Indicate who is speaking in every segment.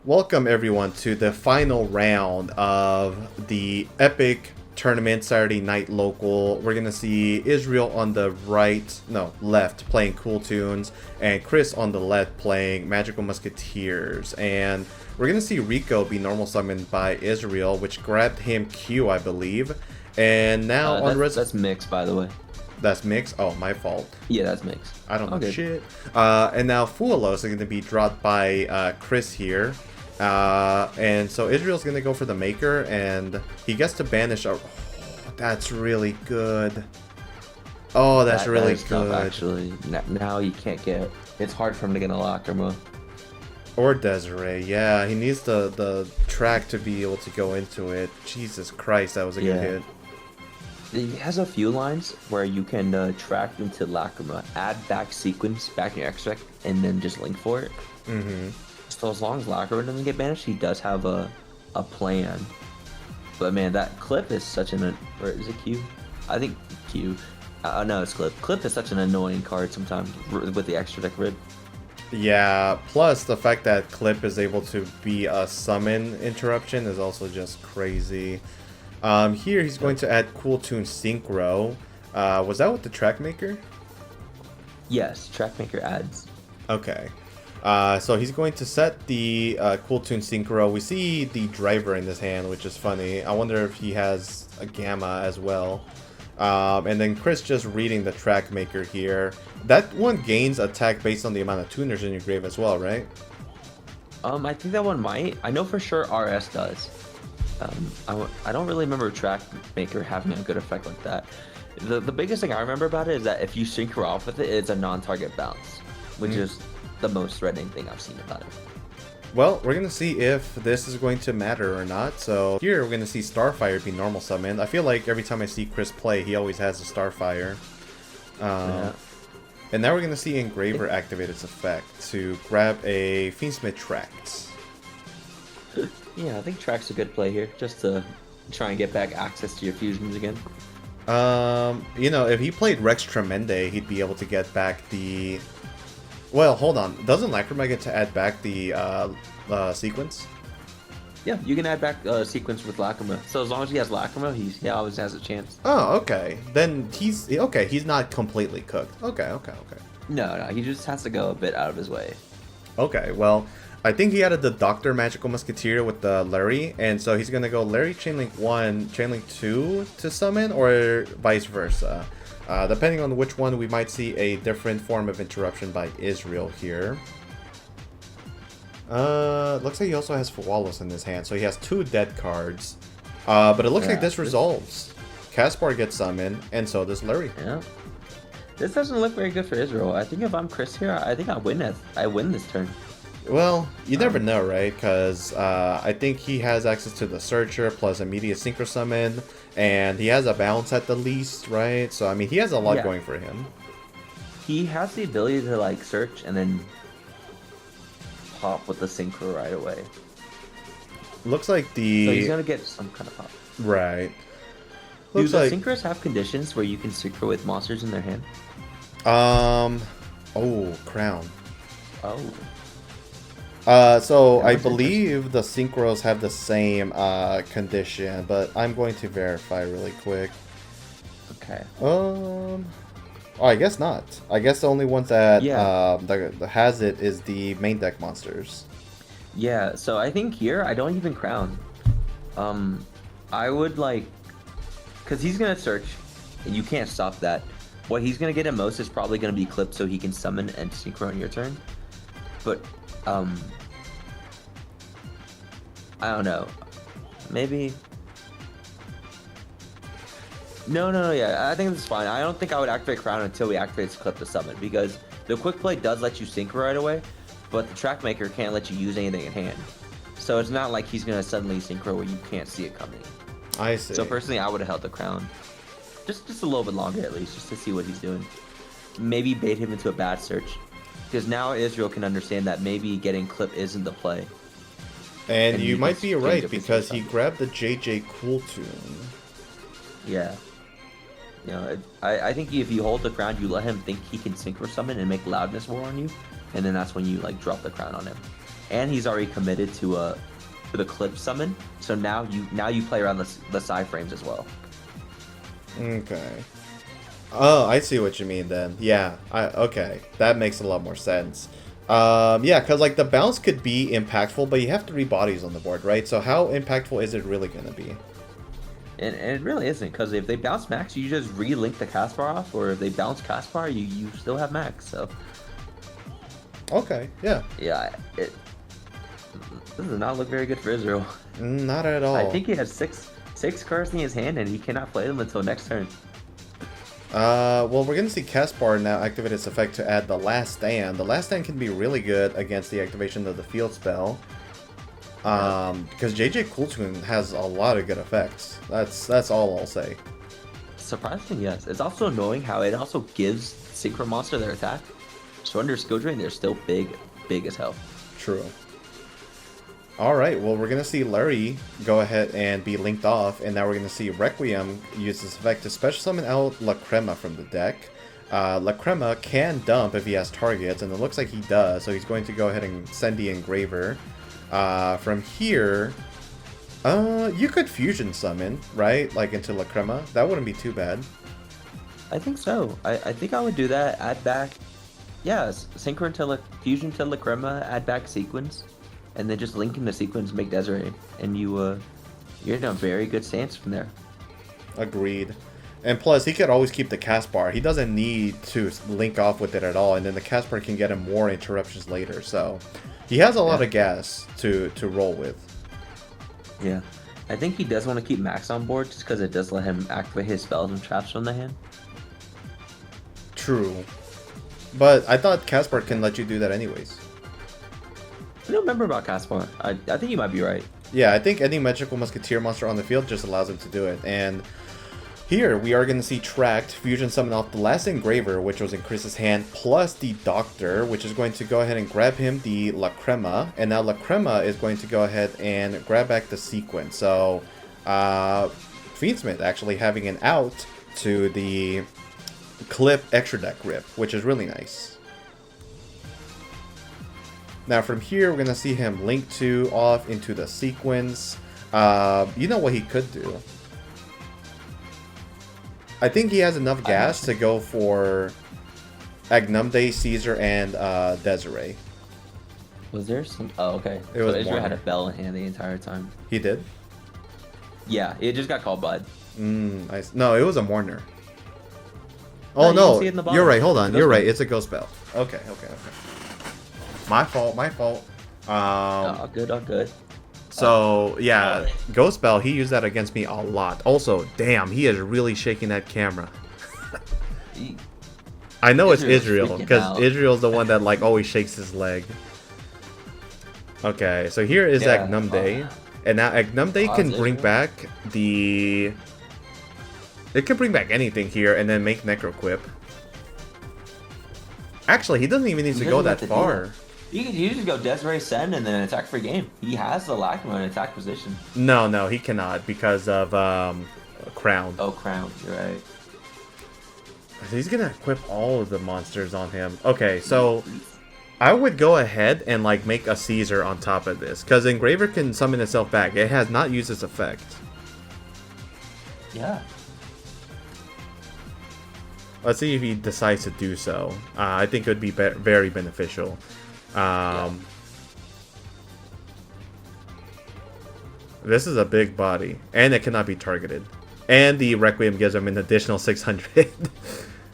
Speaker 1: Welcome everyone to the final round of the Epic tournament Saturday night local. We're gonna see Israel on the left playing Cool Tunes, and Chris on the left playing Magical Musketeers. And we're gonna see Rico be normal summoned by Israel, which grabbed him Q, I believe. And now
Speaker 2: that's mixed, by the way.
Speaker 1: That's mixed? Oh, my fault.
Speaker 2: Yeah, that's mixed.
Speaker 1: I don't know shit. And now Fualos is going to be dropped by Chris here. And so Israel's going to go for the Maker, and he gets to banish. Oh, that's really good. Oh, that's really good.
Speaker 2: Tough, actually. Now you can't get... It's hard for him to get a Lacrima.
Speaker 1: Or Desiree. Yeah, he needs the track to be able to go into it. Jesus Christ, that was a good hit.
Speaker 2: He has a few lines where you can track into Lacrima, add back sequence back in your extract, and then just link for it.
Speaker 1: Mm-hmm.
Speaker 2: So as long as Lacrima doesn't get banished, he does have a plan. But man, that Clip is such an... Or is it Q? I think Q. No, it's Clip. Clip is such an annoying card sometimes with the extra deck rid.
Speaker 1: Yeah, plus the fact that Clip is able to be a summon interruption is also just crazy. Here he's going to add Cool Tune Synchro. Was that with the Track Maker?
Speaker 2: Yes, Track Maker adds.
Speaker 1: Okay. So he's going to set the Cool Tune Synchro. We see the driver in this hand, which is funny. I wonder if he has a Gamma as well. And then Chris just reading the Track Maker here. That one gains attack based on the amount of tuners in your grave as well, right?
Speaker 2: I think that one might. I know for sure RS does. I don't really remember Track Maker having a good effect like that. The biggest thing I remember about it is that if you synchro off with it, it's a non-target bounce, which is the most threatening thing I've seen about it.
Speaker 1: Well, we're going to see if this is going to matter or not. So here we're going to see Starfire be normal summoned. I feel like every time I see Chris play, he always has a Starfire. And now we're going to see Engraver activate its effect to grab a Fiendsmith Tract.
Speaker 2: Yeah, I think Track's a good play here, just to try and get back access to your fusions again.
Speaker 1: You know, if he played Rex Tremende, he'd be able to get back the... Well, hold on. Doesn't Lacrima get to add back the sequence?
Speaker 2: Yeah, you can add back sequence with Lacrima. So as long as he has Lacrima, he always has a chance.
Speaker 1: Oh, okay. Then he's not completely cooked. Okay.
Speaker 2: No, he just has to go a bit out of his way.
Speaker 1: Okay, well... I think he added the Dr. Magical Musketeer with the Larry, and so he's going to go Larry Chainlink 1, Chainlink 2 to summon, or vice versa. Depending on which one, we might see a different form of interruption by Israel here. Looks like he also has Fualos in his hand, so he has 2 dead cards. But it looks like this resolves. Caspar gets summoned, and so does Larry.
Speaker 2: Yeah. This doesn't look very good for Israel. I think if I'm Chris here, I think I win this turn.
Speaker 1: Well, you never know, right? Because I think he has access to the Searcher plus immediate Synchro Summon, and he has a bounce at the least, right? So, I mean, he has a lot going for him.
Speaker 2: He has the ability to, like, search and then pop with the Synchro right away.
Speaker 1: Looks like
Speaker 2: So he's going to get some kind of pop.
Speaker 1: Right.
Speaker 2: Do the Synchros have conditions where you can Synchro with monsters in their hand?
Speaker 1: Oh, Crown.
Speaker 2: Oh.
Speaker 1: So I believe the Synchros have the same condition, but I'm going to verify really quick.
Speaker 2: Okay.
Speaker 1: Oh, I guess not. I guess the only ones that that has it is the main deck monsters.
Speaker 2: Yeah, so I think here I don't even Crown. I would because he's gonna search, and you can't stop that. What he's gonna get at most is probably gonna be clipped so he can summon and Synchro on your turn. But I don't know. Maybe. No, yeah. I think this is fine. I don't think I would activate Crown until we activate Clip to summon, because the Quick Play does let you Synchro right away, but the Track Maker can't let you use anything in hand. So it's not like he's gonna suddenly Synchro where you can't see it coming.
Speaker 1: I see.
Speaker 2: So personally, I would have held the Crown. Just a little bit longer at least, just to see what he's doing. Maybe bait him into a bad search. Because now Israel can understand that maybe getting Clip isn't the play.
Speaker 1: And you might be right, because he grabbed the JJ Cool Tune.
Speaker 2: Yeah. You know, I think if you hold the Crown, you let him think he can Synchro Summon and make Loudness War on you, and then that's when you, like, drop the Crown on him. and he's already committed to the clip summon. So now you play around the side frames as well.
Speaker 1: Okay. Oh, I see what you mean then. Yeah, okay. That makes a lot more sense. Yeah, because like the bounce could be impactful, but you have 3 bodies on the board, right? So how impactful is it really going to be?
Speaker 2: And it really isn't, because if they bounce max, you just re-link the cast bar off, or if they bounce cast bar, you still have max, so...
Speaker 1: Okay, yeah.
Speaker 2: Yeah, this does not look very good for Israel.
Speaker 1: Not at all.
Speaker 2: I think he has six cards in his hand, and he cannot play them until next turn.
Speaker 1: Well, we're gonna see Caspar now activate its effect to add the Last Stand. The Last Stand can be really good against the activation of the field spell. Because Kewl has a lot of good effects. That's all I'll say.
Speaker 2: Surprisingly, yes. It's also annoying how it also gives Synchro Monster their attack. So under skill drain, they're still big as hell.
Speaker 1: True. Alright, well, we're going to see Larry go ahead and be linked off, and now we're going to see Requiem use this effect to special summon out La Crema from the deck. La Crema can dump if he has targets, and it looks like he does, so he's going to go ahead and send the Engraver. From here, you could fusion summon, right? Like into La Crema. That wouldn't be too bad.
Speaker 2: I think so. I think I would do that. Add back, yeah, Synchro to fusion to La Crema, add back sequence, and then just link in the sequence, make Desiree, and you're in a very good stance from there.
Speaker 1: Agreed. And plus, he could always keep the cast bar. He doesn't need to link off with it at all, and then the cast bar can get him more interruptions later. So he has a lot of gas to roll with.
Speaker 2: Yeah. I think he does want to keep Max on board just because it does let him activate his spells and traps from the hand.
Speaker 1: True. But I thought Caspar can let you do that anyways.
Speaker 2: I don't remember about Caspar. I think you might be right.
Speaker 1: Yeah, I think any magical Musketeer monster on the field just allows him to do it. And here we are going to see Tract fusion summon off the last Engraver, which was in Chris's hand, plus the Doctor, which is going to go ahead and grab him the La Crema. And now La Crema is going to go ahead and grab back the sequence. So Fiendsmith actually having an out to the Clip extra deck rip, which is really nice. Now from here, we're going to see him link 2 off into the sequence. You know what he could do? I think he has enough gas to go for Agnumde, Caesar, and Desiree.
Speaker 2: Was there some... Oh, okay.
Speaker 1: It was
Speaker 2: Israel had a
Speaker 1: Mourner.
Speaker 2: bell in hand the entire time.
Speaker 1: He did?
Speaker 2: Yeah, it just got called Bud.
Speaker 1: No, it was a Mourner.
Speaker 2: No,
Speaker 1: Oh,
Speaker 2: you
Speaker 1: no.
Speaker 2: can see it in the bottom.
Speaker 1: You're right. Hold on.
Speaker 2: It's a
Speaker 1: You're
Speaker 2: ghost
Speaker 1: right.
Speaker 2: bell.
Speaker 1: It's a ghost bell. Okay. My fault.
Speaker 2: Oh, good, oh, good.
Speaker 1: So, yeah, Ghost Bell, he used that against me a lot. Also, damn, he is really shaking that camera. I know it's Israel, because Israel's the one that, like, always shakes his leg. Okay, so here is Agnumde. And now Agnumde can bring back the... It can bring back anything here and then make Necroquip. Actually, he doesn't even need to go that far.
Speaker 2: You just go Desiree Send and then attack for game. He has the Lacrimon in attack position.
Speaker 1: No, he cannot because of Crown.
Speaker 2: Oh, Crown, you're right.
Speaker 1: He's gonna equip all of the monsters on him. Okay, so I would go ahead and like make a Caesar on top of this, because Engraver can summon itself back. It has not used its effect.
Speaker 2: Yeah.
Speaker 1: Let's see if he decides to do so. I think it would be very beneficial. This is a big body, and it cannot be targeted. And the Requiem gives him an additional 600.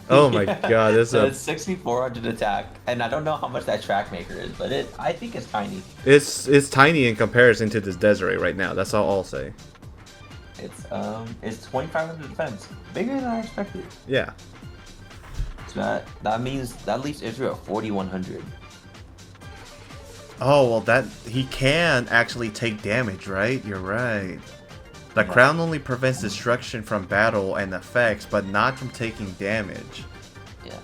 Speaker 1: Oh my god, this
Speaker 2: so
Speaker 1: is
Speaker 2: it's 6,400 attack, and I don't know how much that track maker is, but I think it's tiny.
Speaker 1: It's tiny in comparison to this Desiree right now. That's all I'll say.
Speaker 2: It's 2,500 defense, bigger than I expected.
Speaker 1: Yeah.
Speaker 2: So that means that leaves Israel 4,100.
Speaker 1: Oh, well, that he can actually take damage, right? You're right. The crown only prevents destruction from battle and effects, but not from taking damage.
Speaker 2: Yeah.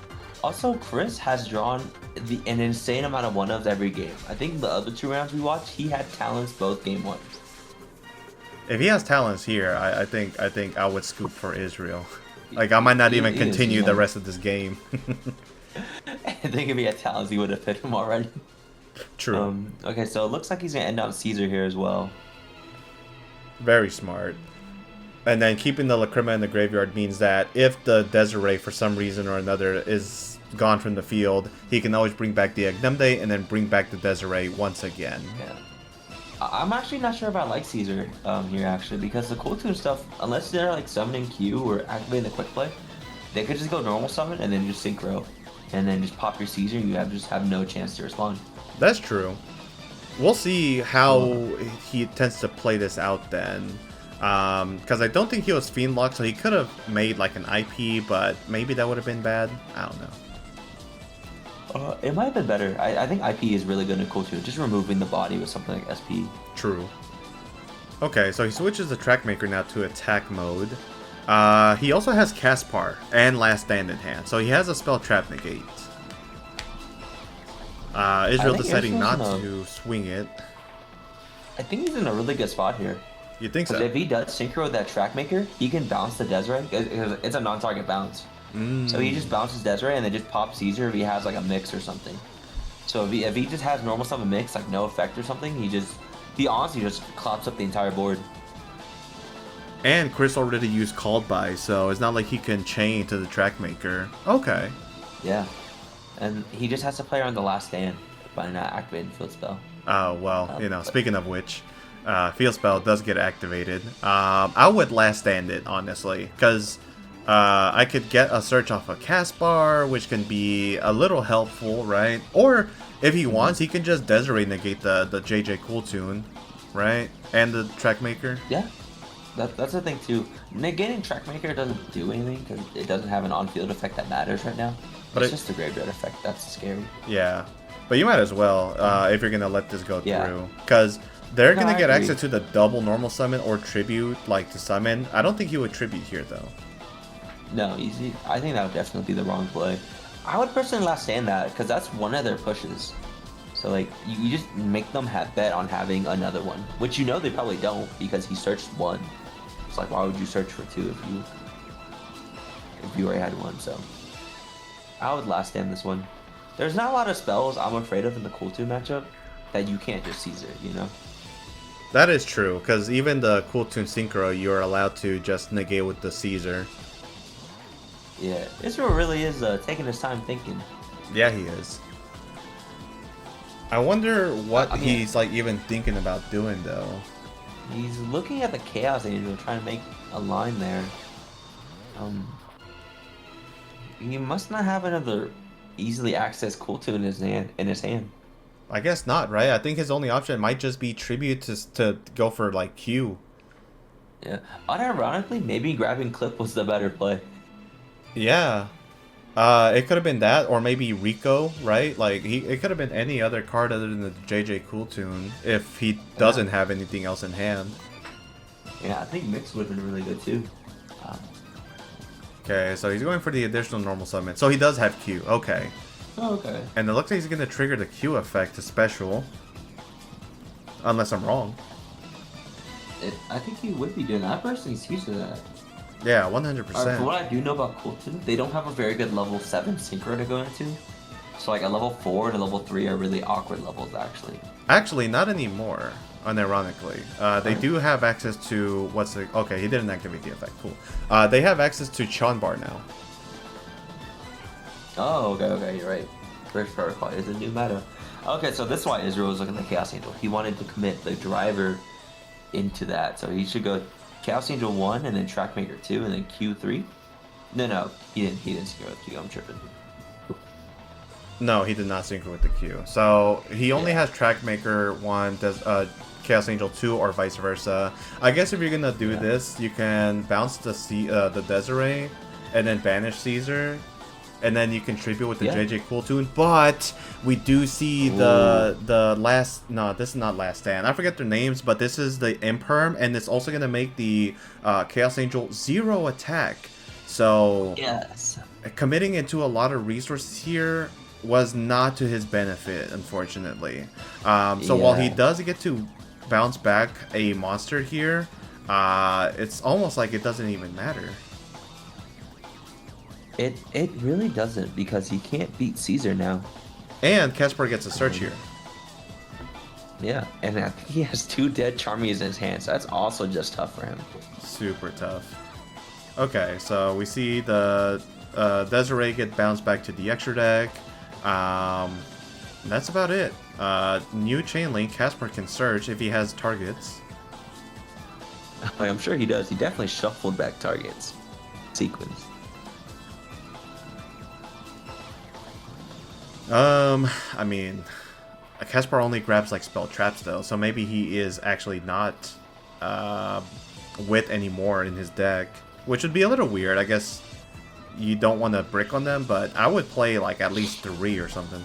Speaker 2: Also, Chris has drawn an insane amount of 1-ofs every game. I think the other 2 rounds we watched, he had talents both game ones.
Speaker 1: If he has talents here, I think I would scoop for Israel. Like, I might not even continue the rest of this game.
Speaker 2: I think if he had talents, he would have hit him already.
Speaker 1: True.
Speaker 2: Okay, so it looks like he's gonna end on Caesar here as well.
Speaker 1: Very smart. And then keeping the Lacrima in the graveyard means that if the Desiree, for some reason or another, is gone from the field, he can always bring back the Agnemde and then bring back the Desiree once again.
Speaker 2: Yeah. I'm actually not sure if I like Caesar here, actually, because the Cool Tune stuff, unless they're like summoning Q or activating the quick play, they could just go normal summon and then just synchro. And then just pop your Caesar, and you just have no chance to respond.
Speaker 1: That's true. We'll see how he tends to play this out then. Because I don't think he was Fiend Lock, so he could have made like an IP, but maybe that would have been bad. I don't know.
Speaker 2: It might have been better. I think IP is really good in Cool Tune, just removing the body with something like SP.
Speaker 1: True. Okay, so he switches the Trackmaker now to attack mode. He also has Caspar and Last Stand in hand, so he has a spell trap negate. Israel deciding not to swing it.
Speaker 2: I think he's in a really good spot here.
Speaker 1: You think so?
Speaker 2: If he does synchro with that Trackmaker, he can bounce the Desiree. It's a non-target bounce. So he just bounces Desiree and then just pops Caesar if he has like a mix or something. So if he just has normal summon mix, like no effect or something, he honestly just clops up the entire board.
Speaker 1: And Chris already used Called By, so it's not like he can chain to the Trackmaker. Okay.
Speaker 2: Yeah. And he just has to play around the Last Stand by not activating Field Spell.
Speaker 1: Oh, well, speaking of which, Field Spell does get activated. I would Last Stand it, honestly, because I could get a search off of Caspar, which can be a little helpful, right? Or, if he wants, he can just Desiree negate the JJ Cool Tune, right? And the Trackmaker.
Speaker 2: Yeah. That's the thing too. Negating Trackmaker doesn't do anything because it doesn't have an on-field effect that matters right now. But it's just a graveyard effect. That's scary.
Speaker 1: Yeah, but you might as well if you're gonna let this go through, because they're gonna get access to the double normal summon or tribute, like to summon. I don't think you would tribute here though.
Speaker 2: No, easy. I think that would definitely be the wrong play. I would personally Last Stand that because that's one of their pushes. So like you just make them bet on having another one, which you know they probably don't because he searched one. It's like, why would you search for two if you already had one? So I would Last Stand this one. There's not a lot of spells I'm afraid of in the Cool 2 matchup that you can't just Caesar, you know?
Speaker 1: That is true, because even the Cool Tune Synchro, you're allowed to just negate with the Caesar.
Speaker 2: Yeah, Israel really is taking his time thinking.
Speaker 1: Yeah, he is. I wonder what he's like even thinking about doing though.
Speaker 2: He's looking at the Chaos Angel, trying to make a line there. He must not have another easily accessed Cool Tune in his hand.
Speaker 1: I guess not, right? I think his only option might just be tribute to go for like Q.
Speaker 2: Yeah. Unironically, maybe grabbing Clip was the better play.
Speaker 1: Yeah. It could have been that, or maybe Rico, right? Like it could have been any other card other than the JJ Cool Tune if he doesn't have anything else in hand.
Speaker 2: Yeah, I think Mix would have been really good too.
Speaker 1: Okay, so he's going for the additional normal summon. So he does have Q. Okay.
Speaker 2: Oh, okay.
Speaker 1: And it looks like he's going to trigger the Q effect to special. Unless I'm wrong.
Speaker 2: I think he would be doing that. I personally used to that.
Speaker 1: Yeah, 100%.
Speaker 2: For what I do know about Cool Tune, they don't have a very good level 7 synchro to go into. So like a level 4 and a level 3 are really awkward levels actually.
Speaker 1: Actually, not anymore, unironically. They do have access to, okay, he didn't activate the effect, cool. They have access to Chanbar now.
Speaker 2: Oh, okay, you're right. First protocol is a new meta. Okay, so this is why Israel was looking at Chaos Angel. He wanted to commit the driver into that, so he should go Chaos Angel 1 and then Trackmaker 2 and then Q3. No, he didn't synchro with Q. I'm tripping.
Speaker 1: No, he did not synchro with the Q. So he only has Trackmaker 1, does Chaos Angel 2, or vice versa. I guess if you're gonna do this, you can bounce the Desiree and then banish Caesar. And then you contribute with the JJ Cool Tune, but we do see the last. No, this is not Last Stand. I forget their names, but this is the Imperm, and it's also gonna make the Chaos Angel 0 attack. So committing into a lot of resources here was not to his benefit, unfortunately. So while he does get to bounce back a monster here, it's almost like it doesn't even matter.
Speaker 2: It really doesn't, because he can't beat Caesar now.
Speaker 1: And Caspar gets a search here.
Speaker 2: Yeah, and I think he has 2 dead Charmies in his hand, so that's also just tough for him.
Speaker 1: Super tough. Okay, so we see the Desiree get bounced back to the extra deck. That's about it. New chain link. Casper can search if he has targets.
Speaker 2: Like, I'm sure he does. He definitely shuffled back targets. Sequence.
Speaker 1: I mean, Casper only grabs like spell traps though, so maybe he is actually not wit anymore in his deck, which would be a little weird. I guess you don't want to brick on them, but I would play like at least 3 or something.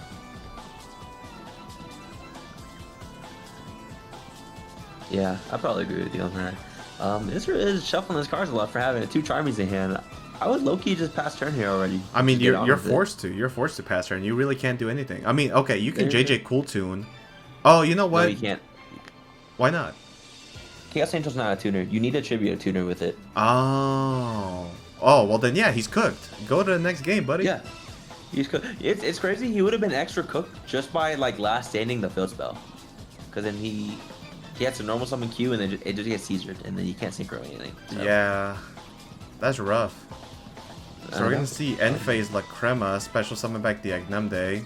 Speaker 2: Yeah, I probably agree with you on that. Israel is shuffling his cards a lot for having 2 Charmies in hand. I would low-key just pass turn here already.
Speaker 1: I mean, you're forced to. You're forced to pass turn. You really can't do anything. I mean, okay, you can JJ Cool Tune. Oh, you know what?
Speaker 2: No, you can't.
Speaker 1: Why not?
Speaker 2: Chaos Angel's not a tuner. You need to tribute a tuner with it.
Speaker 1: Oh. Oh, well then, yeah, he's cooked. Go to the next game, buddy.
Speaker 2: Yeah. He's cooked. It's crazy. He would have been extra cooked just by, like, last standing the field spell. Because then he had to normal summon Q, and then it just gets Caesared, and then you can't synchro anything. So.
Speaker 1: Yeah. That's rough. So we're gonna see end phase La Crema, special summon back the Agnemde.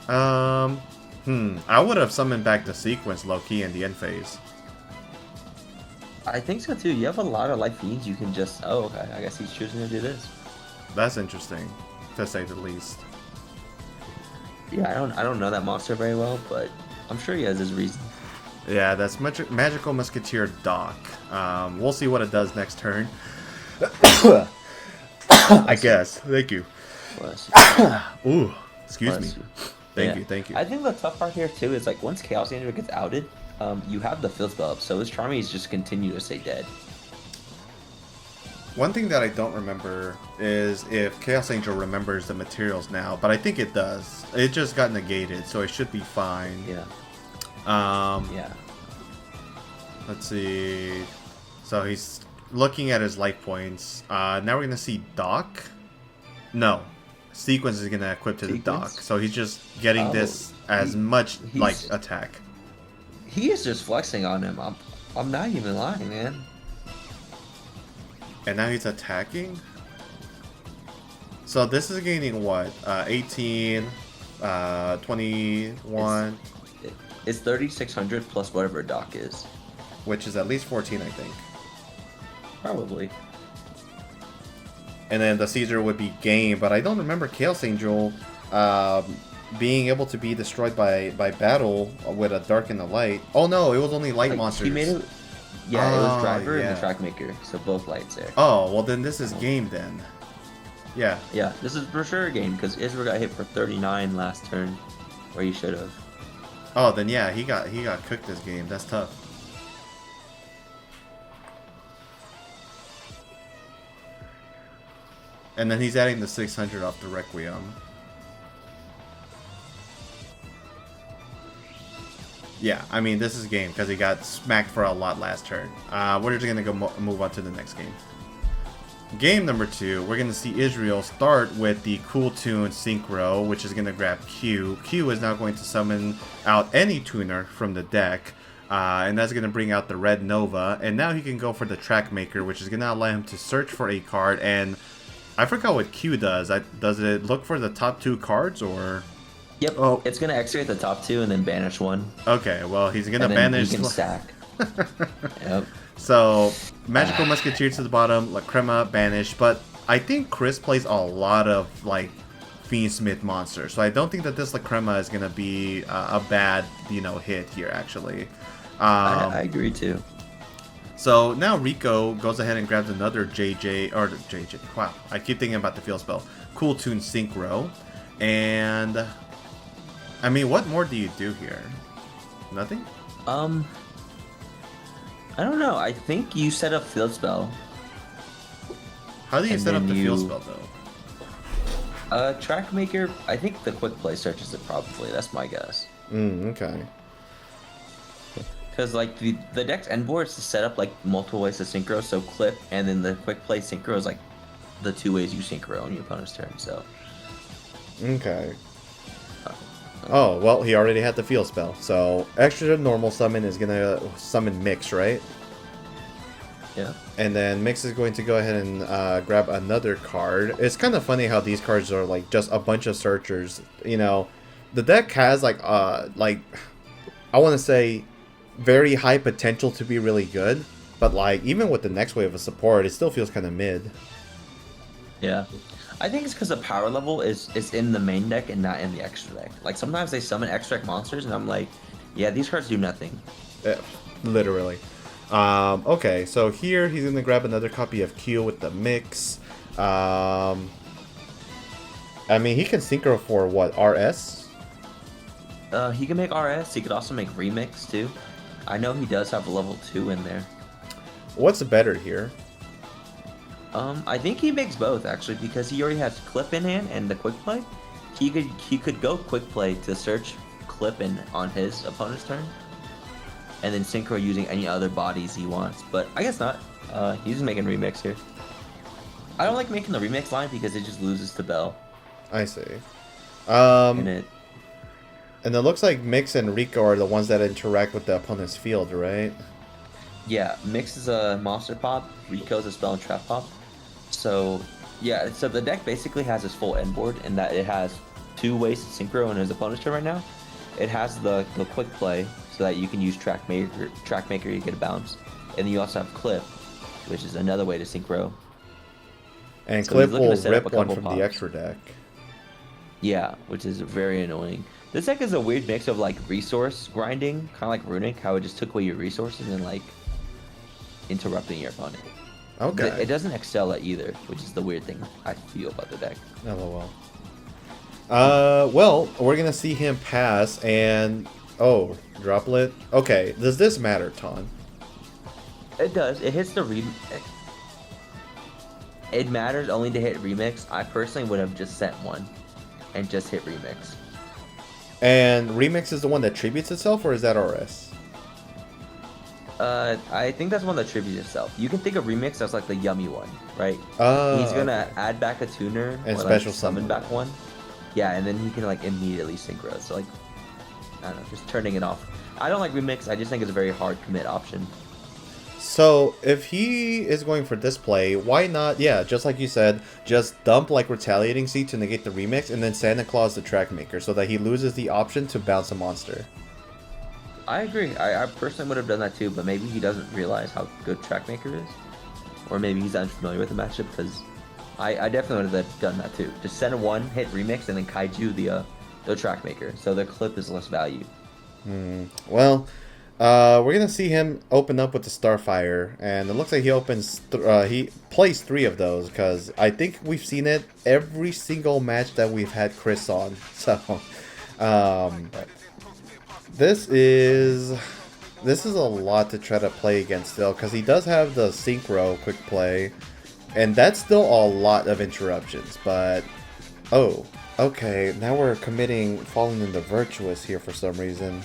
Speaker 1: I would have summoned back the sequence low-key in the end phase.
Speaker 2: I think so too. You have a lot of life fiends you can just... Oh, okay. I guess he's choosing to do this.
Speaker 1: That's interesting, to say the least.
Speaker 2: Yeah, I don't know that monster very well, but I'm sure he has his reasons.
Speaker 1: Yeah, that's Magical Musketeer Doc. We'll see what it does next turn. I guess. Thank you.
Speaker 2: Bless you.
Speaker 1: Ooh, excuse
Speaker 2: Bless
Speaker 1: me.
Speaker 2: you.
Speaker 1: Thank you, thank you.
Speaker 2: I think the tough part here too is like once Chaos Angel gets outed, you have the field spell up, so his Charmies just continue to stay dead.
Speaker 1: One thing that I don't remember is if Chaos Angel remembers the materials now, but I think it does. It just got negated, so it should be fine.
Speaker 2: Yeah. Yeah.
Speaker 1: Let's see. So he's looking at his life points. Now we're gonna see Doc. No, Sequence is gonna equip to the Doc. So he's just getting this as much like attack.
Speaker 2: He is just flexing on him. I'm not even lying, man.
Speaker 1: And now he's attacking. So this is gaining what? 18, 21.
Speaker 2: It's 3,600 plus whatever Doc is.
Speaker 1: Which is at least 14, I think.
Speaker 2: Probably.
Speaker 1: And then the Caesar would be game, but I don't remember Chaos Angel being able to be destroyed by battle with a Dark and a Light. Oh no, it was only light monsters.
Speaker 2: He made it. Yeah, it was Driver and the Track Maker, so both lights there.
Speaker 1: Oh, well then this is game then. Yeah.
Speaker 2: Yeah, this is for sure a game, because Israel got hit for 39 last turn, where he should have.
Speaker 1: Oh, then yeah, he got cooked this game. That's tough. And then he's adding the 600 off the Requiem. Yeah, I mean, this is a game because he got smacked for a lot last turn. We're just going to go move on to the next game. Game number 2, we're going to see Israel start with the Cool Tune Synchro, which is going to grab Q. Q is now going to summon out any tuner from the deck, and that's going to bring out the Red Nova. And now he can go for the Track Maker, which is going to allow him to search for a card. And I forgot what Q does. Does it look for the top 2 cards, or...?
Speaker 2: Yep. Oh, it's gonna excavate the top 2 and then banish one.
Speaker 1: Okay, well he's gonna banish.
Speaker 2: He can stack. Yep.
Speaker 1: So Magical Musketeer to the bottom, La Crema banish, but I think Chris plays a lot of like Fiendsmith monsters, so I don't think that this La Crema is gonna be a bad hit here actually.
Speaker 2: I agree too.
Speaker 1: So now Rico goes ahead and grabs another JJ. Wow, I keep thinking about the field spell. Cool Tune Synchro, and. I mean, what more do you do here? Nothing?
Speaker 2: I don't know. I think you set up field spell.
Speaker 1: How do you set up the field spell though?
Speaker 2: Track Maker, I think the quick play searches it probably. That's my guess.
Speaker 1: Okay.
Speaker 2: Because like the deck's end board is to set up like multiple ways to synchro, so clip, and then the quick play synchro is like the 2 ways you synchro on your opponent's turn. So.
Speaker 1: Okay. Oh, well, he already had the field spell. So, extra normal summon is going to summon Mix, right?
Speaker 2: Yeah.
Speaker 1: And then Mix is going to go ahead and grab another card. It's kind of funny how these cards are like just a bunch of searchers. You know, the deck has like I want to say very high potential to be really good. But like even with the next wave of support, it still feels kind of mid.
Speaker 2: Yeah. I think it's because the power level is in the main deck and not in the extra deck. Like sometimes they summon extra deck monsters and I'm like, yeah, these cards do nothing.
Speaker 1: Yeah, literally. Okay, so here he's gonna grab another copy of Kewl with the Mix. I mean, he can synchro for what, RS?
Speaker 2: He can make RS. He could also make Remix too. I know he does have a level 2 in there.
Speaker 1: What's better here?
Speaker 2: I think he makes both actually because he already has Clip in hand and the Quick Play. He could go Quick Play to search Clip in on his opponent's turn, and then synchro using any other bodies he wants. But I guess not. He's just making Remix here. I don't like making the Remix line because it just loses to Bell.
Speaker 1: I see.
Speaker 2: And it
Speaker 1: looks like Mix and Rico are the ones that interact with the opponent's field, right?
Speaker 2: Yeah, Mix is a monster pop, Rico's a spell and trap pop. So yeah, so the deck basically has its full end board in that it has 2 ways to synchro in his opponent's turn right now. It has the Quick Play so that you can use Track Maker to get a bounce, and then you also have Clip, which is another way to synchro.
Speaker 1: And
Speaker 2: So
Speaker 1: Clip
Speaker 2: he's looking
Speaker 1: will
Speaker 2: to set up
Speaker 1: rip
Speaker 2: a
Speaker 1: one
Speaker 2: couple
Speaker 1: from the
Speaker 2: pops.
Speaker 1: extra deck.
Speaker 2: Yeah, which is very annoying. This deck is a weird mix of like resource grinding, kind of like Runic, how it just took away your resources and like interrupting your opponent.
Speaker 1: Okay.
Speaker 2: It doesn't excel at either, which is the weird thing I feel about the deck.
Speaker 1: LOL. Well, we're gonna see him pass and... Oh, Droplet? Okay, does this matter, Ton?
Speaker 2: It does. It hits the It matters only to hit Remix. I personally would have just sent one and just hit Remix.
Speaker 1: And Remix is the one that tributes itself, or is that RS?
Speaker 2: I think that's one that tributes itself. You can think of Remix as like the yummy one, right?
Speaker 1: Oh,
Speaker 2: He's gonna add back a tuner
Speaker 1: and
Speaker 2: or
Speaker 1: special
Speaker 2: like summon
Speaker 1: summon.
Speaker 2: back one. Yeah, and then he can like immediately synchro. So like, I don't know, just turning it off. I don't like Remix. I just think it's a very hard commit option.
Speaker 1: So, if he is going for this play, why not, yeah, just like you said, just dump like Retaliating Seed to negate the Remix, and then Santa Claus the Track Maker, so that he loses the option to bounce a monster.
Speaker 2: I agree. I personally would have done that too, but maybe he doesn't realize how good Track Maker is. Or maybe he's unfamiliar with the matchup, because I definitely would have done that too. Just send a one, hit Remix, and then Kaiju the Track Maker, so the clip is less value.
Speaker 1: Well, we're gonna see him open up with the Starfire, and it looks like he opens. He plays 3 of those because I think we've seen it every single match that we've had Chris on. So, this is a lot to try to play against still because he does have the Synchro Quick Play, and that's still a lot of interruptions. But oh, okay, now we're committing falling into Virtuous here for some reason.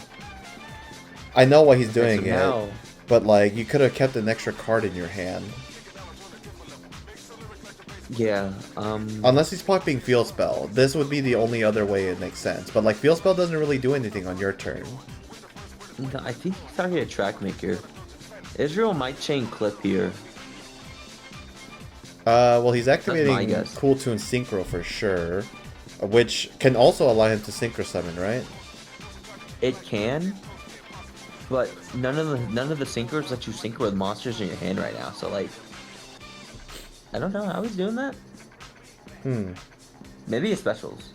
Speaker 1: I know why he's doing
Speaker 2: now,
Speaker 1: it, but like you could have kept an extra card in your hand.
Speaker 2: yeah.
Speaker 1: Unless he's popping Field Spell, this would be the only other way it makes sense. But like Field Spell doesn't really do anything on your turn.
Speaker 2: No, I think he's already a Track Maker. Israel might chain Clip here.
Speaker 1: Well, he's activating
Speaker 2: my guess.
Speaker 1: Cool Tune Synchro for sure, which can also allow him to Synchro Summon, right?
Speaker 2: It can, but none of the synchros let you synchro with monsters in your hand right now. So like, I don't know how he's doing that. Maybe it's specials.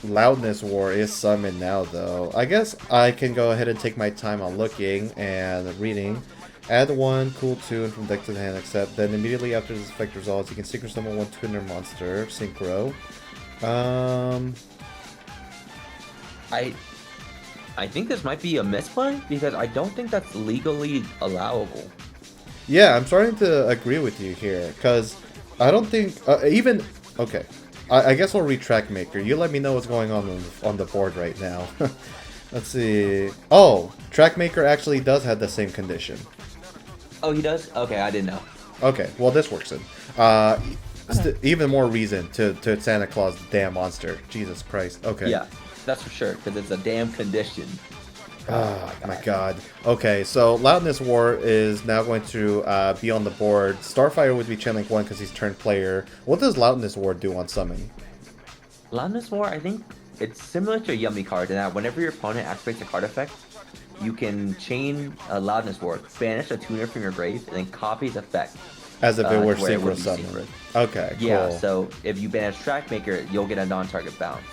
Speaker 1: Loudness War is summoned now, though. I guess I can go ahead and take my time on looking and reading. Add 1 Cool Tune from deck to the hand, except then immediately after this effect resolves, you can Synchro Summon 1 tuner monster. Synchro.
Speaker 2: I think this might be a misplay because I don't think that's legally allowable.
Speaker 1: Yeah, I'm starting to agree with you here, because I don't think, even, okay, I guess we'll read Track Maker. You let me know what's going on the board right now. Let's see. Oh, Track Maker actually does have the same condition.
Speaker 2: Oh, he does? Okay, I didn't know.
Speaker 1: Okay, well this works then. Even more reason to Santa Claus the damn monster. Jesus Christ. Okay.
Speaker 2: Yeah. That's for sure, because it's a damn condition.
Speaker 1: Oh my god. Okay, so Loudness War is now going to be on the board. Starfire would be chain link 1 because he's turned player. What does Loudness War do on summon?
Speaker 2: Loudness War, I think it's similar to a Yummy card in that whenever your opponent activates a card effect, you can chain a Loudness War, banish a tuner from your grave, and then copy its effect.
Speaker 1: As if it were
Speaker 2: to where it would
Speaker 1: synchro
Speaker 2: be
Speaker 1: summon.
Speaker 2: synchro.
Speaker 1: Okay, cool.
Speaker 2: Yeah, so if you banish Trackmaker, you'll get a non-target bounce.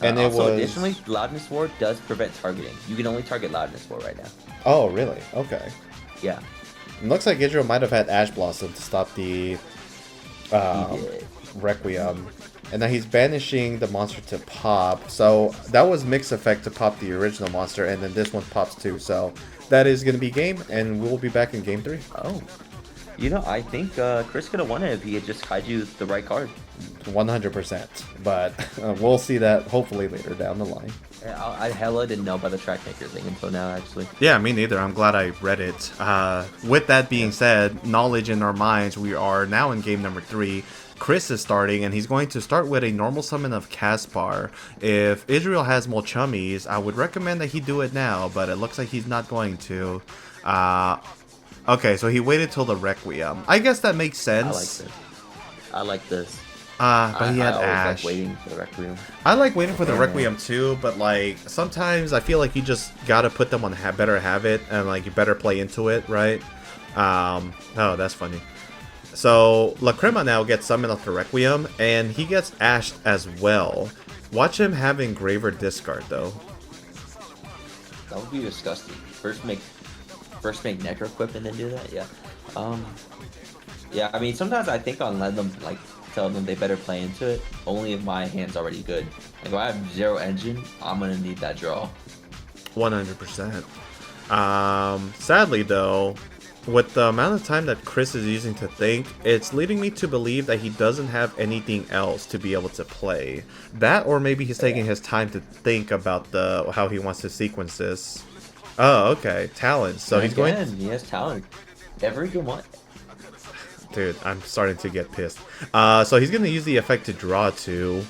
Speaker 1: And it
Speaker 2: also,
Speaker 1: was...
Speaker 2: additionally, Loudness War does prevent targeting. You can only target Loudness War right now.
Speaker 1: Oh, really? Okay.
Speaker 2: Yeah.
Speaker 1: It looks like Israel might have had Ash Blossom to stop the Requiem. And now he's banishing the monster to pop. So that was mix effect to pop the original monster, and then this one pops too. So that is going to be game, and we'll be back in game 3.
Speaker 2: Oh. You know, I think Chris could have won it if he had just kaiju the right card.
Speaker 1: 100%. But we'll see that hopefully later down the line.
Speaker 2: I hella didn't know about the Trackmaker thing until now, actually.
Speaker 1: Yeah, me neither. I'm glad I read it. With that being said, knowledge in our minds, we are now in game number 3. Chris is starting, and he's going to start with a normal summon of Caspar. If Israel has Molchummies, I would recommend that he do it now, but it looks like he's not going to. Okay, so he waited till the Requiem. I guess that makes sense.
Speaker 2: I like this.
Speaker 1: But he had
Speaker 2: I
Speaker 1: Ash.
Speaker 2: like waiting for the Requiem.
Speaker 1: I like waiting for the Requiem too, but like sometimes I feel like you just gotta put them on better habit, and like you better play into it, right? Oh, that's funny. So Lacrima now gets summoned off the Requiem, and he gets ashed as well. Watch him have Engraver discard though.
Speaker 2: That would be disgusting. First make Necro Equip and then do that. Yeah. Yeah. I mean, sometimes I think on letting them like tell them they better play into it. Only if my hand's already good. Like if I have 0 engine, I'm gonna need that draw.
Speaker 1: 100%. Sadly though, with the amount of time that Chris is using to think, it's leading me to believe that he doesn't have anything else to be able to play. That, or maybe he's taking his time to think about how he wants to sequence this. Oh, okay. Talent. So he's going...
Speaker 2: He has talent. Every good one.
Speaker 1: Dude, I'm starting to get pissed. So he's going to use the effect to draw 2.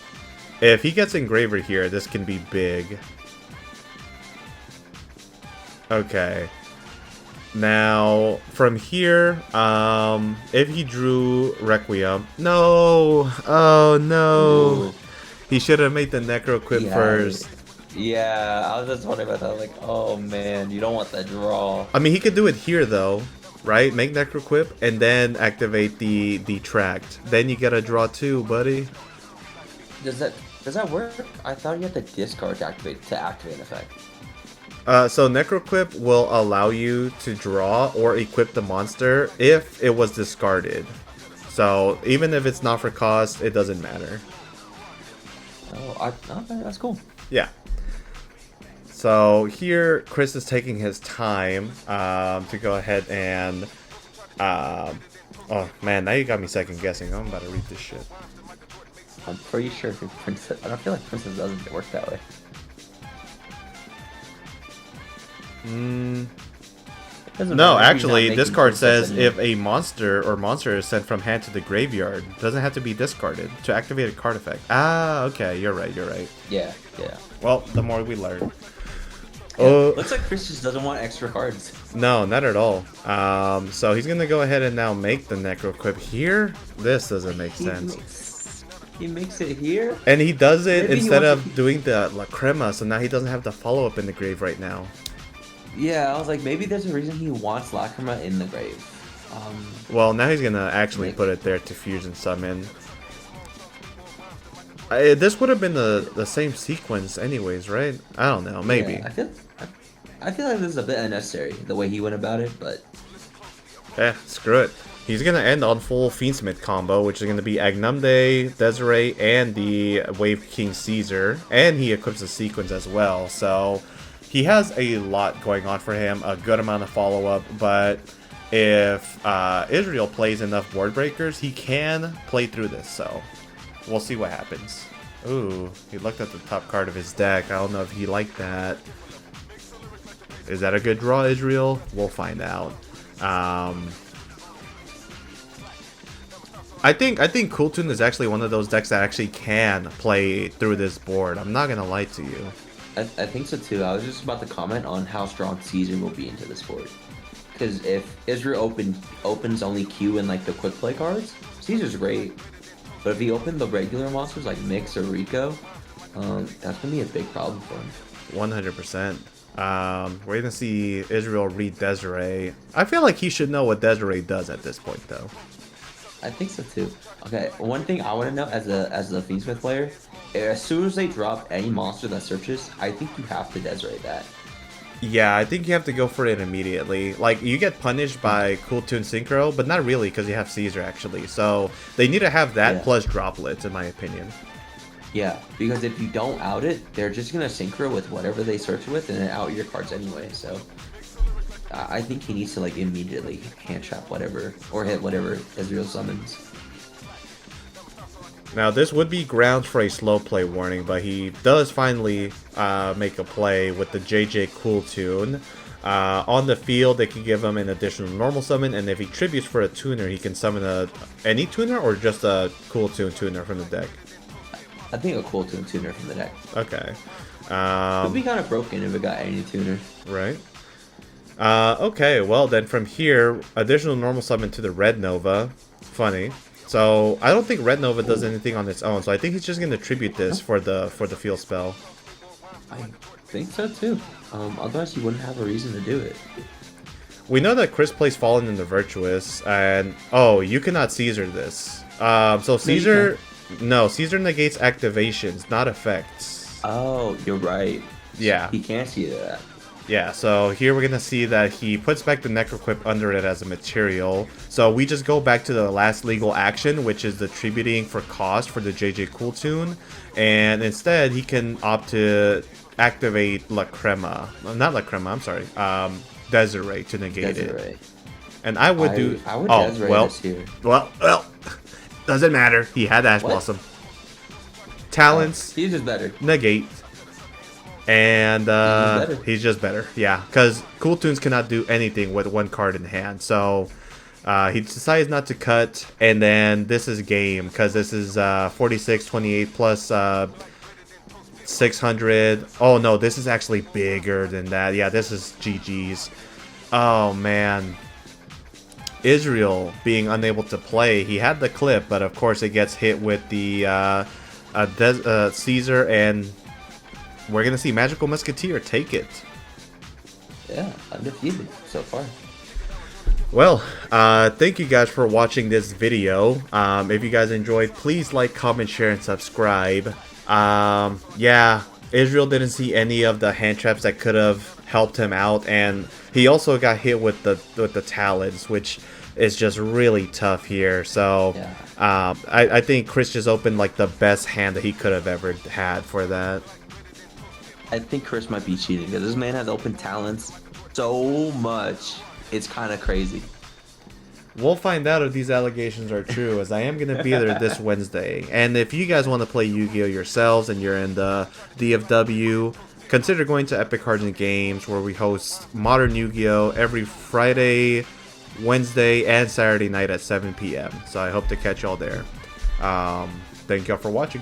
Speaker 1: If he gets Engraver here, this can be big. Okay. Now, from here, if he drew Requiem... No! Oh, no! Ooh. He should have made the Necro Equip first.
Speaker 2: Yeah, I was just wondering about that. Like, oh man, you don't want that draw.
Speaker 1: I mean, he could do it here though, right? Make Necro Equip and then activate the Tract. Then you get a draw 2, buddy.
Speaker 2: Does that work? I thought you had to discard to activate an effect.
Speaker 1: So Necro Equip will allow you to draw or equip the monster if it was discarded. So even if it's not for cost, it doesn't matter.
Speaker 2: Oh, okay, that's cool.
Speaker 1: Yeah. So here, Chris is taking his time to go ahead and... oh man, now you got me second guessing. I'm about to read this shit.
Speaker 2: I'm pretty sure Princess... I don't feel like Princess doesn't work that way.
Speaker 1: No, actually, this card says if a monster is sent from hand to the graveyard, it doesn't have to be discarded to activate a card effect. Ah, okay, you're right.
Speaker 2: Yeah.
Speaker 1: Well, the more we learn.
Speaker 2: Looks like Chris just doesn't want extra cards.
Speaker 1: No, not at all. So he's gonna go ahead and now make the Necro Equip here. This doesn't make sense.
Speaker 2: He makes it here?
Speaker 1: And he does it instead of doing the Lacrima, so now he doesn't have the follow-up in the grave right now.
Speaker 2: Yeah, I was like, maybe there's a reason he wants Lacrima in the grave.
Speaker 1: Well, now he's gonna actually put it there to fusion summon. This would have been the same sequence anyways, right? I don't know, maybe.
Speaker 2: Yeah, I feel like this is a bit unnecessary, the way he went about it, but...
Speaker 1: Screw it. He's gonna end on full Fiendsmith combo, which is gonna be Agnumde, Desiree, and the Wave King Caesar. And he equips the sequence as well, so... He has a lot going on for him, a good amount of follow-up, but if Israel plays enough board breakers, he can play through this, so we'll see what happens. Ooh, he looked at the top card of his deck. I don't know if he liked that. Is that a good draw, Israel? We'll find out. I think Cool Tune is actually one of those decks that actually can play through this board. I'm not gonna lie to you.
Speaker 2: I think so too. I was just about to comment on how strong Caesar will be into this board. Because if Israel opens only Q and like the quick play cards, Caesar's great. But if he opened the regular monsters like Mix or Rico, that's gonna be a big problem for him.
Speaker 1: 100%. We're gonna see Israel read Desiree. I feel like he should know what Desiree does at this point, though.
Speaker 2: I think so too. Okay, one thing I want to know as a Fiendsmith player, as soon as they drop any monster that searches, I think you have to Desiree that.
Speaker 1: Yeah, I think you have to go for it immediately. Like, you get punished by Cool Tune Synchro, but not really because you have Caesar, actually. So, they need to have that plus droplets, in my opinion.
Speaker 2: Yeah, because if you don't out it, they're just going to Synchro with whatever they search with and then out your cards anyway. So, I think he needs to, like, immediately hand trap whatever, or hit whatever Israel summons.
Speaker 1: Now, this would be grounds for a slow play warning, but he does finally make a play with the JJ Cool Tune. On the field, they can give him an additional normal summon, and if he tributes for a tuner, he can summon any tuner or just a Cool Tune tuner from the deck.
Speaker 2: I think a Cool Tune tuner from the deck.
Speaker 1: Okay.
Speaker 2: It would be kind of broken if it got any tuner.
Speaker 1: Right. Okay, well then from here, additional normal summon to the Red Nova. Funny. So I don't think Red Nova does anything on its own, so I think he's just gonna tribute this for the field spell.
Speaker 2: I think so too. Otherwise he wouldn't have a reason to do it.
Speaker 1: We know that Chris plays Fallen in the Virtuous, and oh, you cannot Caesar this. So Caesar, no, Caesar negates activations, not effects.
Speaker 2: Oh, you're right.
Speaker 1: Yeah.
Speaker 2: He can't see that.
Speaker 1: Yeah, so here we're going to see that he puts back the Necroquip under it as a material. So we just go back to the last legal action, which is the tributing for cost for the JJ Cool Tune. And instead, he can opt to activate La Crema. Not La Crema, I'm sorry. Desiree to negate it. And I would do...
Speaker 2: I would Desiree this here.
Speaker 1: Well, doesn't matter. He had Ash Blossom. Talents.
Speaker 2: He's just better.
Speaker 1: Negate. And he's just better, yeah, because Cool Tunes cannot do anything with one card in hand. So he decides not to cut, and then this is game, because this is 46, 28 plus 600. Oh no, this is actually bigger than that. Yeah, this is GG's. Oh man. Israel being unable to play. He had the clip, but of course it gets hit with the Caesar, and we're going to see Magical Musketeer take it.
Speaker 2: Yeah, undefeated so far.
Speaker 1: Well, thank you guys for watching this video. If you guys enjoyed, please like, comment, share, and subscribe. Yeah, Israel didn't see any of the hand traps that could have helped him out, and he also got hit with the talents, which is just really tough here. So yeah. I think Chris just opened like the best hand that he could have ever had for that.
Speaker 2: I think Chris might be cheating because this man has open talents so much. It's kind of crazy.
Speaker 1: We'll find out if these allegations are true, as I am going to be there this Wednesday. And if you guys want to play Yu-Gi-Oh! Yourselves and you're in the DFW, consider going to Epic Cards and Games, where we host Modern Yu-Gi-Oh! Every Friday, Wednesday, and Saturday night at 7 p.m. So I hope to catch y'all there. Thank y'all for watching.